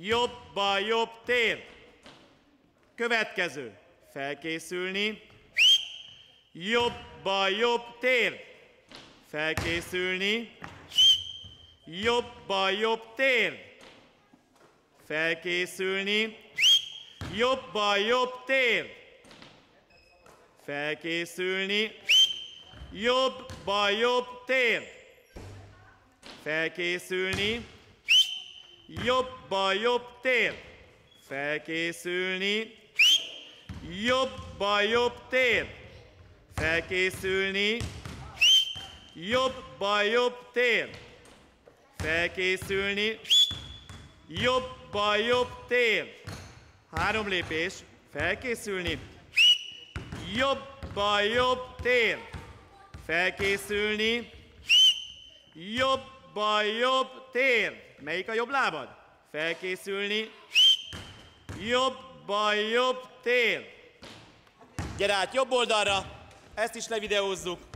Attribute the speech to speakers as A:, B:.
A: jobba jobb tér. Következő. Felkészülni. Jobba jobb tér. Felkészülni. Jobba jobb tér. Felkészülni. Jobba jobb tér. Felkészülni. Jobba jobb tér. Felkészülni. Jobba jobb tér. Felkészülni. Jobba jobb tér. Felkészülni. Jobba jobb tér. Felkészülni. Jobba jobb tér. 3 lépés. Felkészülni. Jobba jobb tér. Felkészülni. Jobba jobb tér. Melyik a jobb lábad? Felkészülni. Jobba jobb tér. Gyere át jobb oldalra. Ezt is levideózzuk.